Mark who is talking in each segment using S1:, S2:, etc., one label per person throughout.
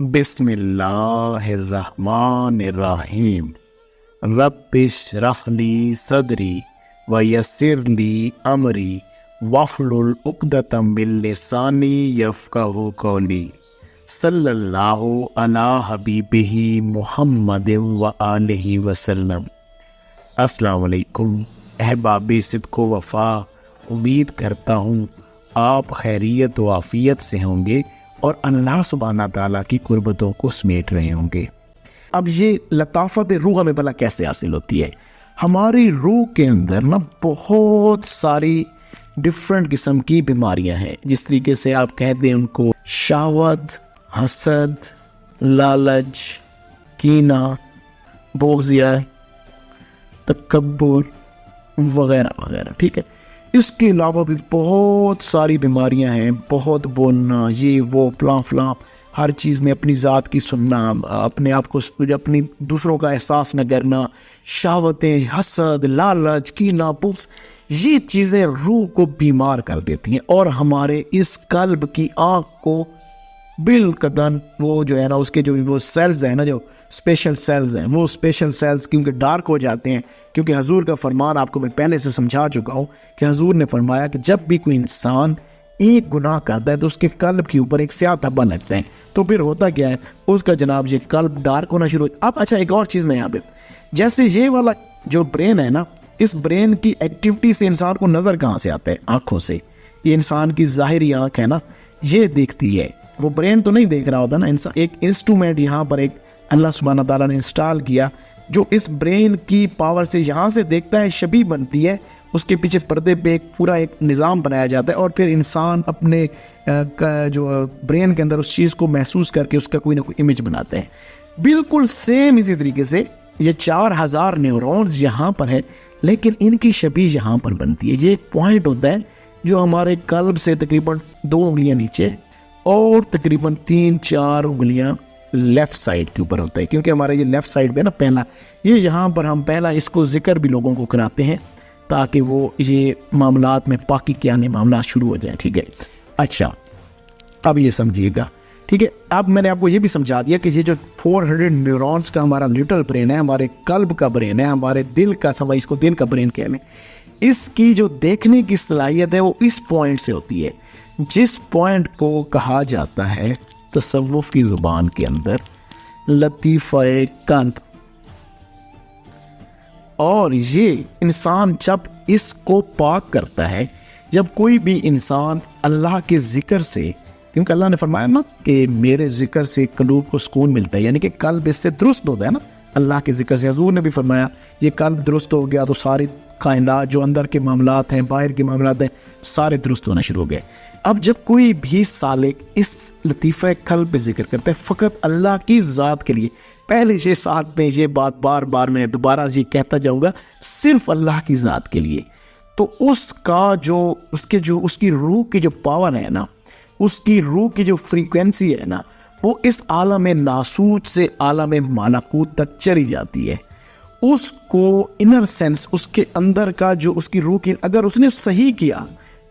S1: بسم اللہ الرحمن الرحیم رب اشرح لی صدری ویسر لی امری واحلل عقدۃ من لسانی یفقہوا قولی صلی اللہ علی حبیبہ محمد وآلہ وسلم۔ السلام علیکم احباب صدق و وفا، امید کرتا ہوں آپ خیریت و عافیت سے ہوں گے اور اللہ سبحانہ تعالیٰ کی قربتوں کو سمیٹ رہے ہوں گے۔ اب یہ لطافت روح ہمیں بھلا کیسے حاصل ہوتی ہے؟ ہماری روح کے اندر بہت ساری ڈفرینٹ قسم کی بیماریاں ہیں، جس طریقے سے آپ کہتے ہیں ان کو شہوت، حسد، لالچ، کینہ، بغضیہ، تکبر وغیرہ وغیرہ، ٹھیک ہے۔ اس کے علاوہ بھی بہت ساری بیماریاں ہیں، بہت بولنا، یہ وہ فلاں فلاں، ہر چیز میں اپنی ذات کی سننا، اپنے آپ کو اپنی دوسروں کا احساس نہ کرنا، شہوتیں، حسد، لالچ، کینہ، بغض، یہ چیزیں روح کو بیمار کر دیتی ہیں اور ہمارے اس قلب کی آنکھ کو بالقدر وہ جو ہے نا، اس کے جو وہ سیلز ہیں نا، جو اسپیشل سیلز ہیں، وہ اسپیشل سیلز کیونکہ ڈارک ہو جاتے ہیں، کیونکہ حضور کا فرمان آپ کو میں پہلے سے سمجھا چکا ہوں کہ حضور نے فرمایا کہ جب بھی کوئی انسان ایک گناہ کرتا ہے تو اس کے قلب کے اوپر ایک سیاہ دھبا لگتا ہے، تو پھر ہوتا کیا ہے، اس کا جناب یہ قلب ڈارک ہونا شروع ہو۔ اب اچھا، ایک اور چیز میں یہاں پہ، جیسے یہ والا جو برین ہے نا، اس برین کی ایکٹیویٹی سے انسان کو نظر کہاں سے آتا ہے؟ آنکھوں سے۔ یہ انسان کی ظاہری آنکھ ہے نا، یہ دیکھتی ہے، وہ برین تو نہیں دیکھ رہا ہوتا نا انسان۔ ایک انسٹرومنٹ یہاں پر ایک اللہ سبحانہ تعالیٰ نے انسٹال کیا جو اس برین کی پاور سے یہاں سے دیکھتا ہے، شبیہ بنتی ہے، اس کے پیچھے پردے پہ ایک پورا ایک نظام بنایا جاتا ہے، اور پھر انسان اپنے جو برین کے اندر اس چیز کو محسوس کر کے اس کا کوئی نہ کوئی امیج بناتے ہیں۔ بالکل سیم اسی طریقے سے یہ 4000 نیورونز یہاں پر ہے، لیکن ان کی شبیہ یہاں پر بنتی ہے۔ یہ ایک پوائنٹ ہوتا ہے جو ہمارے قلب سے تقریباً 2 انگلیاں نیچے اور تقریباً 3-4 انگلیاں لیفٹ سائڈ کے اوپر ہوتا ہے، کیونکہ ہمارا یہ لیفٹ سائڈ پہ نا پہلا، یہ یہاں پر ہم پہلا اس کو ذکر بھی لوگوں کو کراتے ہیں تاکہ وہ یہ معاملات میں پاکی کے آنے معاملات شروع ہو جائیں، ٹھیک ہے۔ اچھا، اب یہ سمجھیے گا، ٹھیک ہے۔ اب میں نے آپ کو یہ بھی سمجھا دیا کہ یہ جو 400 نیورونز کا ہمارا لٹل برین ہے، ہمارے قلب کا برین ہے، ہمارے دل کا، اس کو دل کا برین کہہ لیں، اس کی جو دیکھنے کی صلاحیت ہے وہ اس پوائنٹ سے ہوتی ہے، جس پوائنٹ کو کہا جاتا ہے تصوف کی زبان کے اندر لطیفہ قلب۔ اور یہ انسان جب اس کو پاک کرتا ہے، جب کوئی بھی انسان اللہ کے ذکر سے، کیونکہ اللہ نے فرمایا نا کہ میرے ذکر سے قلوب کو سکون ملتا ہے، یعنی کہ قلب اس سے درست ہوتا ہے نا اللہ کے ذکر سے۔ حضور نے بھی فرمایا یہ قلب درست ہو گیا تو ساری کائنات، جو اندر کے معاملات ہیں، باہر کے معاملات ہیں، سارے درست ہونا شروع ہو گئے۔ اب جب کوئی بھی سالک اس لطیفہ قلب پہ ذکر کرتا ہے فقط اللہ کی ذات کے لیے، پہلے سے ساتھ میں یہ بات بار بار میں دوبارہ یہ کہتا جاؤں گا، صرف اللہ کی ذات کے لیے، تو اس کی روح کی جو پاور ہے نا، اس کی روح کی جو فریکوینسی ہے نا، وہ اس عالم ناسوت سے عالم ملکوت تک چلی جاتی ہے۔ اس کو انر سینس، اس کے اندر کا جو اس کی روح کی، اگر اس نے صحیح کیا،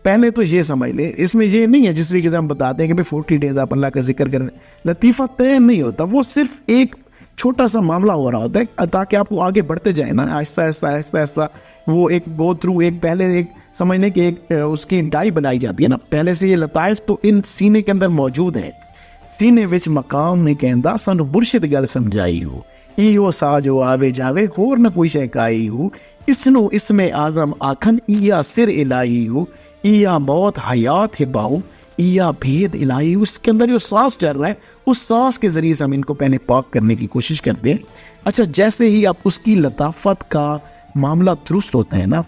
S1: پہلے تو یہ سمجھ لیں، اس میں یہ نہیں ہے جس طریقے سے ہم بتاتے ہیں کہ 40 ڈیز آپ اللہ کا ذکر کریں، لطیفہ طے نہیں ہوتا، وہ صرف ایک چھوٹا سا معاملہ ہو رہا ہوتا ہے تاکہ آپ کو آگے بڑھتے جائیں نا، آہستہ آہستہ آہستہ آہستہ وہ ایک گو تھرو، ایک پہلے ایک سمجھنے کہ ایک اس کی ڈائی بنائی جاتی ہے نا، پہلے سے یہ لطائف تو ان سینے کے اندر موجود ہیں۔ سینے وچ مقام نہیں کہندا سانو مرشد گل سمجھائی ہو، ایو سا جو آوے جاوے ہور نہ کوئی شے کائی ہو، اسنو اسم اعظم آکھن ایا سر الہی ہو، ایا موت حیات ہے باؤ، یا بھید الہی۔ اس کے اندر جو سانس چل رہا ہے، اس سانس کے ذریعے سے ہم ان کو پہلے پاک کرنے کی کوشش کرتے ہیں۔ اچھا، جیسے ہی آپ اس کی لطافت کا معاملہ درست ہوتا ہے نا،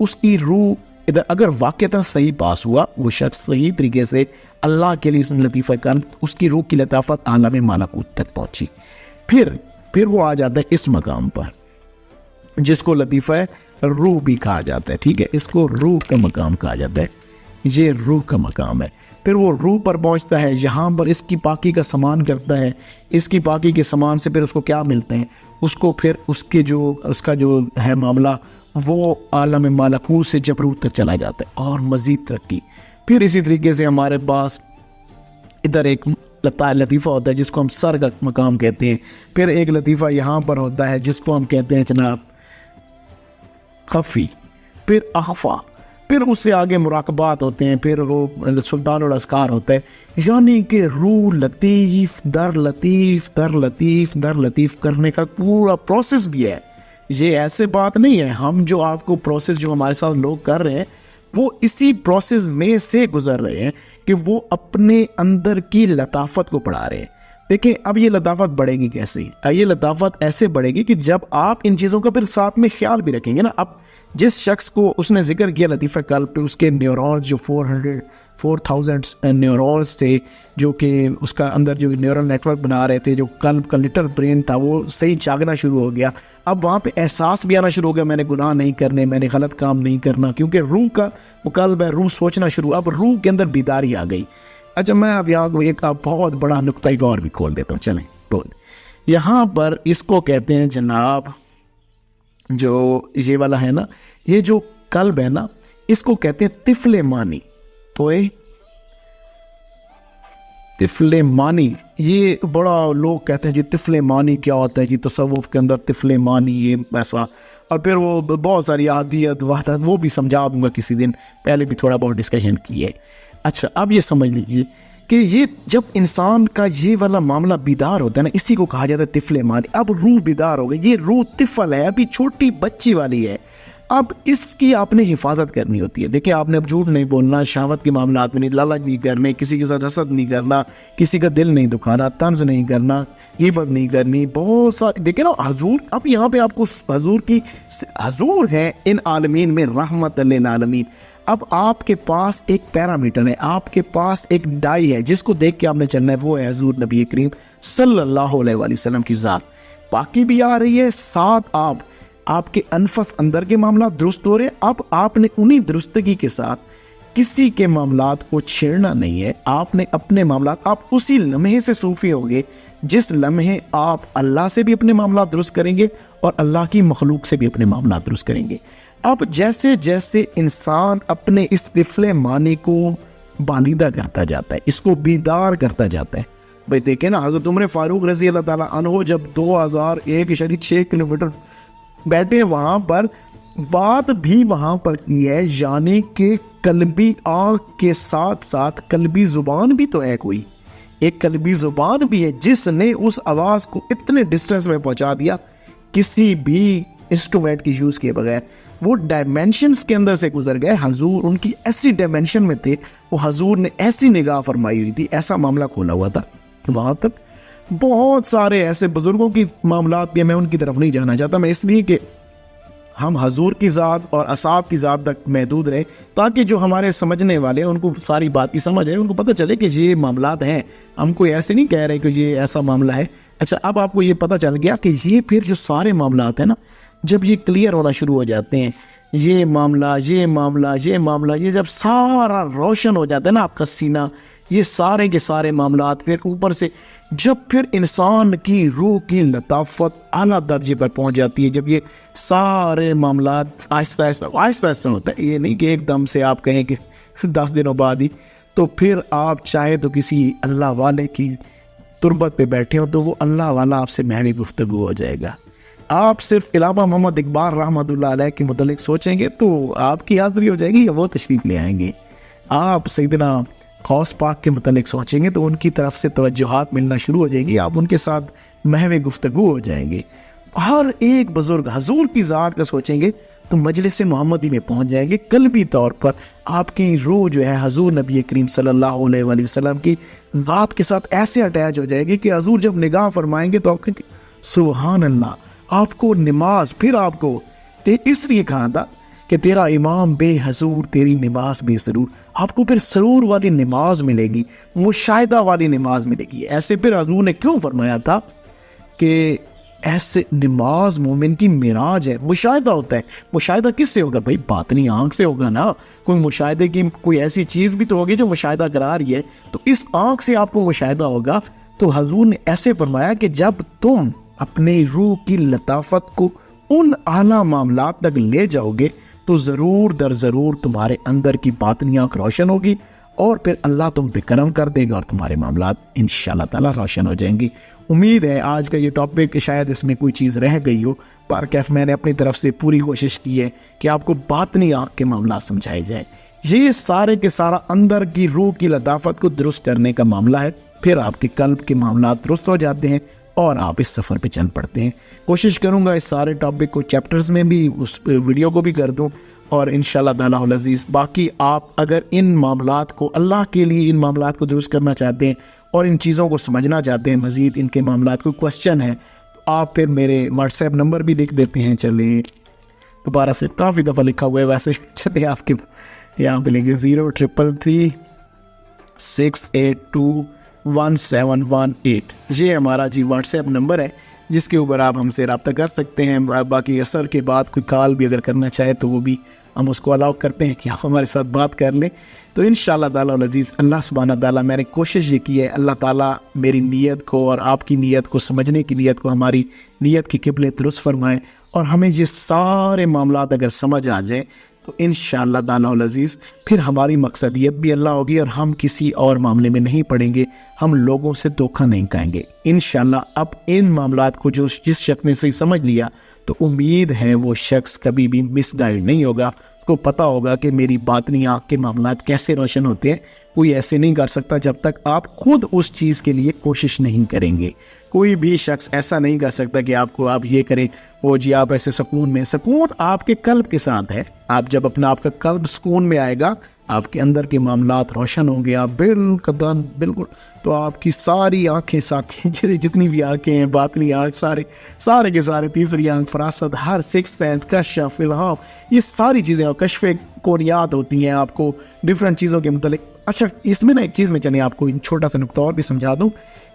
S1: اس کی روح ادھر اگر واقعتاً صحیح پاس ہوا، وہ شخص صحیح طریقے سے اللہ کے لیے اس نے لطیفہ کن، اس کی روح کی لطافت عالم ملکوت تک پہنچی، پھر وہ آ جاتا ہے اس مقام پر جس کو لطیفہ روح بھی کہا جاتا ہے، ٹھیک ہے، اس کو روح کا مقام کہا جاتا ہے، یہ روح کا مقام ہے۔ پھر وہ روح پر پہنچتا ہے، یہاں پر اس کی پاکی کا سامان کرتا ہے، اس کی پاکی کے سامان سے پھر اس کو کیا ملتے ہیں، اس کو پھر اس کا جو ہے معاملہ، وہ عالم ملکوت سے جبروت تک چلا جاتا ہے اور مزید ترقی۔ پھر اسی طریقے سے ہمارے پاس ادھر ایک لطیفہ ہوتا ہے جس کو ہم سر کا مقام کہتے ہیں، پھر ایک لطیفہ یہاں پر ہوتا ہے جس کو ہم کہتے ہیں جناب خفی، پھر اخفا، پھر اس سے آگے مراقبات ہوتے ہیں، پھر وہ سلطان الاذکار ہوتا ہے. یعنی کہ روح لطیف در لطیف در لطیف در لطیف کرنے کا پورا پروسیس بھی ہے. یہ ایسے بات نہیں ہے، ہم جو آپ کو پروسیس جو ہمارے ساتھ لوگ کر رہے ہیں وہ اسی پروسیس میں سے گزر رہے ہیں کہ وہ اپنے اندر کی لطافت کو بڑھا رہے ہیں. دیکھیں اب یہ لطافت بڑھے گی کیسے؟ یہ لطافت ایسے بڑھے گی کہ جب آپ ان چیزوں کا پھر ساتھ میں خیال بھی رکھیں گے نا. اب جس شخص کو اس نے ذکر کیا لطیفہ قلب پہ، اس کے نیورونز جو 4,000 نیورونز تھے جو کہ اس کا اندر جو نیورل نیٹ ورک بنا رہے تھے، جو قلب کا لٹل برین تھا وہ صحیح جاگنا شروع ہو گیا. اب وہاں پہ احساس بھی آنا شروع ہو گیا، میں نے گناہ نہیں کرنے، میں نے غلط کام نہیں کرنا، کیونکہ روح کا وہ قلب ہے، روح سوچنا شروع. اب روح کے اندر بیداری آ گئی. اچھا میں اب یہاں کو ایک بہت بڑا نقطہ اور بھی کھول دیتا ہوں. چلیں بول، یہاں پر اس کو کہتے ہیں جناب، جو یہ والا ہے نا، یہ جو قلب ہے نا، اس کو کہتے ہیں طفل مانی. تو طفل مانی یہ بڑا لوگ کہتے ہیں جی طفل مانی کیا ہوتا ہے جی تصوف کے اندر طفل مانی یہ ایسا، اور پھر وہ بہت ساری عادیت وحدت وہ بھی سمجھا دوں گا کسی دن، پہلے بھی تھوڑا بہت ڈسکشن کی ہے. اچھا اب یہ سمجھ لیجیے کہ یہ جب انسان کا یہ والا معاملہ بیدار ہوتا ہے نا، اسی کو کہا جاتا ہے طفل مانی. اب روح بیدار ہو گئی، یہ روح طفل ہے، ابھی چھوٹی بچی والی ہے. اب اس کی آپ نے حفاظت کرنی ہوتی ہے. دیکھیں آپ نے اب جھوٹ نہیں بولنا، شہوت کے معاملات میں نہیں، لالچ نہیں کرنے، کسی کے ساتھ حسد نہیں کرنا، کسی کا دل نہیں دکھانا، طنز نہیں کرنا، غیبت نہیں کرنی، بہت ساری. دیکھیں نا حضور، اب یہاں پہ آپ کو حضور کی، حضور ہے ان عالمین میں رحمت للعالمین. اب آپ کے پاس ایک پیرامیٹر ہے، آپ کے پاس ایک ڈائی ہے جس کو دیکھ کے آپ نے چلنا ہے، وہ ہے حضور نبی کریم صلی اللہ علیہ وآلہ وسلم کی ذات. باقی بھی آ رہی ہے ساتھ، آپ کے انفس اندر کے معاملات درست ہو رہے ہیں. اب آپ نے انہی درستگی کے ساتھ کسی کے معاملات کو چھیڑنا نہیں ہے. آپ نے اپنے معاملات، آپ اسی لمحے سے صوفی ہوگے جس لمحے آپ اللہ سے بھی اپنے معاملات درست کریں گے اور اللہ کی مخلوق سے بھی اپنے معاملات درست کریں گے. اب جیسے جیسے انسان اپنے اس طفل معنی کو بالیدہ کرتا جاتا ہے، اس کو بیدار کرتا جاتا ہے. بھائی دیکھیں نا حضرت عمر فاروق رضی اللہ تعالیٰ عنہ جب 2001.6 کلومیٹر بیٹھے وہاں پر، بات بھی وہاں پر کی ہے، یعنی کہ قلبی آنکھ کے ساتھ ساتھ قلبی زبان بھی تو ہے، کوئی ایک قلبی زبان بھی ہے جس نے اس آواز کو اتنے ڈسٹنس میں پہنچا دیا کسی بھی انسٹرومنٹ کی یوز کیے بغیر. وہ ڈائمینشنز کے اندر سے گزر گئے. حضور ان کی ایسی ڈائمینشن میں تھے، وہ حضور نے ایسی نگاہ فرمائی ہوئی تھی، ایسا معاملہ کھولا ہوا تھا. وہاں تک بہت سارے ایسے بزرگوں کی معاملات بھی ہیں، میں ان کی طرف نہیں جانا چاہتا، میں اس لیے کہ ہم حضور کی ذات اور اصحاب کی ذات تک محدود رہے، تاکہ جو ہمارے سمجھنے والے ہیں ان کو ساری بات کی سمجھ ہے، ان کو پتہ چلے کہ یہ معاملات ہیں. ہم کوئی ایسے نہیں کہہ رہے کہ یہ ایسا معاملہ ہے. اچھا اب آپ کو یہ پتہ چل گیا کہ یہ پھر جو سارے معاملات ہیں نا، جب یہ کلیئر ہونا شروع ہو جاتے ہیں، یہ معاملہ یہ معاملہ یہ معاملہ، یہ جب سارا روشن ہو جاتا ہے نا آپ کا سینہ، یہ سارے کے سارے معاملات، پھر اوپر سے جب پھر انسان کی روح کی لطافت اعلیٰ درجے پر پہنچ جاتی ہے، جب یہ سارے معاملات آہستہ آہستہ ہوتا ہے، یہ نہیں کہ ایک دم سے آپ کہیں کہ 10 دنوں بعد ہی، تو پھر آپ چاہے تو کسی اللہ والے کی تربت پہ بیٹھے ہو تو وہ اللہ والا آپ سے محوی گفتگو ہو جائے گا. آپ صرف علامہ محمد اقبال رحمۃ اللہ علیہ کے متعلق سوچیں گے تو آپ کی حاضری ہو جائے گی، یا وہ تشریف لے آئیں گے. آپ سیدنا غوث پاک کے متعلق سوچیں گے تو ان کی طرف سے توجہات ملنا شروع ہو جائیں گی، آپ ان کے ساتھ محو گفتگو ہو جائیں گے. ہر ایک بزرگ حضور کی ذات کا سوچیں گے تو مجلس محمدی میں پہنچ جائیں گے. قلبی طور پر آپ کی روح جو ہے حضور نبی کریم صلی اللہ علیہ وآلہ وسلم کی ذات کے ساتھ ایسے اٹیچ ہو جائے گی کہ حضور جب نگاہ فرمائیں گے تو آپ کہیں سبحان اللہ. آپ کو نماز، پھر آپ کو اس لیے کہا تھا کہ تیرا امام بے حضور تیری نماز بے سرور، آپ کو پھر سرور والی نماز ملے گی، مشاہدہ والی نماز ملے گی. ایسے پھر حضور نے کیوں فرمایا تھا کہ ایسے نماز مومن کی معراج ہے، مشاہدہ ہوتا ہے. مشاہدہ کس سے ہوگا بھائی؟ باطنی آنکھ سے ہوگا نا. کوئی مشاہدے کی کوئی ایسی چیز بھی تو ہوگی جو مشاہدہ کرا رہی ہے، تو اس آنکھ سے آپ کو مشاہدہ ہوگا. تو حضور نے ایسے فرمایا کہ جب تم اپنے روح کی لطافت کو ان اعلیٰ معاملات تک لے جاؤ گے تو ضرور در ضرور تمہارے اندر کی باطنی آنکھ روشن ہوگی اور پھر اللہ تم پہ کرم کر دے گا اور تمہارے معاملات انشاءاللہ تعالیٰ روشن ہو جائیں گے۔ امید ہے آج کا یہ ٹاپک شاید اس میں کوئی چیز رہ گئی ہو، پر کیف میں نے اپنی طرف سے پوری کوشش کی ہے کہ آپ کو باطنی آنکھ کے معاملات سمجھائے جائیں۔ یہ سارے کے سارا اندر کی روح کی لطافت کو درست کرنے کا معاملہ ہے، پھر آپ کے قلب کے معاملات درست ہو جاتے ہیں اور آپ اس سفر پہ چل پڑتے ہیں۔ کوشش کروں گا اس سارے ٹاپک کو چیپٹرز میں بھی اس ویڈیو کو بھی کر دوں، اور انشاءاللہ تعالیٰ العزیز باقی آپ اگر ان معاملات کو اللہ کے لیے ان معاملات کو درست کرنا چاہتے ہیں اور ان چیزوں کو سمجھنا چاہتے ہیں، مزید ان کے معاملات کو کوسچن ہے، تو آپ پھر میرے واٹس ایپ نمبر بھی لکھ دیتے ہیں۔ چلیں دوبارہ سے کافی دفعہ لکھا ہوا ہے ویسے، چلیں آپ کے یہاں پہ لکھیں 0333 682 1718، یہ ہمارا واٹس ایپ نمبر ہے جس کے اوپر آپ ہم سے رابطہ کر سکتے ہیں۔ باقی اثر کے بعد کوئی کال بھی اگر کرنا چاہے تو وہ بھی ہم اس کو الاؤ کرتے ہیں کہ آپ ہمارے ساتھ بات کر لیں۔ تو انشاءاللہ تعالیٰ العزیز اللہ سبحانہ تعالیٰ، میں نے کوشش یہ کی ہے اللہ تعالیٰ میری نیت کو اور آپ کی نیت کو سمجھنے کی نیت کو، ہماری نیت کی قبلے درست فرمائیں، اور ہمیں یہ سارے معاملات اگر سمجھ آ جائیں تو انشاءاللہ تعالیٰ العزیز پھر ہماری مقصدیت بھی اللہ ہوگی اور ہم کسی اور معاملے میں نہیں پڑیں گے، ہم لوگوں سے دھوکہ نہیں کھائیں گے انشاءاللہ۔ اب ان معاملات کو جس شخص نے صحیح سمجھ لیا تو امید ہے وہ شخص کبھی بھی مس گائیڈ نہیں ہوگا، اس کو پتہ ہوگا کہ میری باطنی آنکھ کے معاملات کیسے روشن ہوتے ہیں۔ کوئی ایسے نہیں کر سکتا جب تک آپ خود اس چیز کے لیے کوشش نہیں کریں گے۔ کوئی بھی شخص ایسا نہیں کر سکتا کہ آپ یہ کریں، وہ جی آپ ایسے سکون میں، سکون آپ کے قلب کے ساتھ ہے۔ آپ جب اپنا آپ کا قلب سکون میں آئے گا، آپ کے اندر کے معاملات روشن ہوں گے، آپ بالکل تو آپ کی ساری آنکھیں جتنی بھی آنکھیں ہیں، باطنی آنکھ، سارے کے سارے، تیسری آنکھ، فراست، ہر سکس سینس، کشف، الہام، یہ ساری چیزیں اور کشف کونیات ہوتی ہیں آپ کو ڈفرینٹ چیزوں کے متعلق۔ اچھا اس میں ایک چیز میں چلیں آپ کو چھوٹا سا نقطہ اور بھی سمجھا دوں۔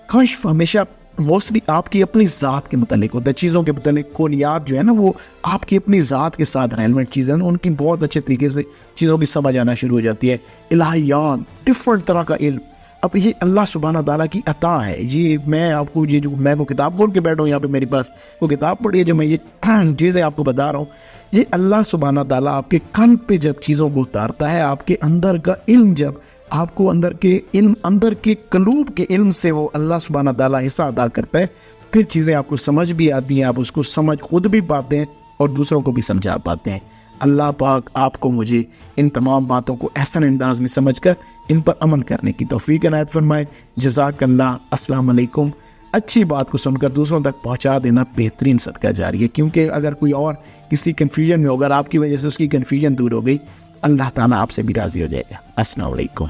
S1: کشف ہمیشہ موسٹلی آپ کی اپنی ذات کے متعلق ہوتا ہے، چیزوں کے متعلق۔ کونیات جو ہے نا وہ آپ کی اپنی ذات کے ساتھ ریلیونٹ چیزیں ہیں، ان کی بہت اچھے طریقے سے چیزوں کی سمجھ آنا شروع ہو جاتی ہے۔ الہیات، ڈفرنٹ طرح کا علم، اب یہ اللہ سبحانہ تعالیٰ کی عطا ہے۔ یہ میں آپ کو میں کو کتاب کھول کے بیٹھا ہوں یہاں پہ، میرے پاس وہ کتاب پڑھی ہے جو میں یہ چیزیں آپ کو بتا رہا ہوں۔ یہ اللہ سبحانہ تعالیٰ آپ کے قلب پہ جب چیزوں کو اتارتا ہے، آپ کے اندر کا علم، جب آپ کو اندر کے قلوب کے علم سے وہ اللہ سبحانہ تعالیٰ حصہ ادا کرتا ہے، پھر چیزیں آپ کو سمجھ بھی آتی ہیں، آپ اس کو سمجھ خود بھی پاتے ہیں اور دوسروں کو بھی سمجھا پاتے ہیں۔ اللہ پاک آپ کو مجھے ان تمام باتوں کو احسن انداز میں سمجھ کر ان پر عمل کرنے کی توفیق عنایت فرمائے۔ جزاک اللہ۔ السلام علیکم۔ اچھی بات کو سن کر دوسروں تک پہنچا دینا بہترین صدقہ جاری ہے، کیونکہ اگر کوئی اور کسی کنفیوژن میں ہوگا، آپ کی وجہ سے اس کی کنفیوژن دور ہو گئی، اللہ تعالیٰ آپ سے بھی راضی ہو جائے گا۔ السلام علیکم۔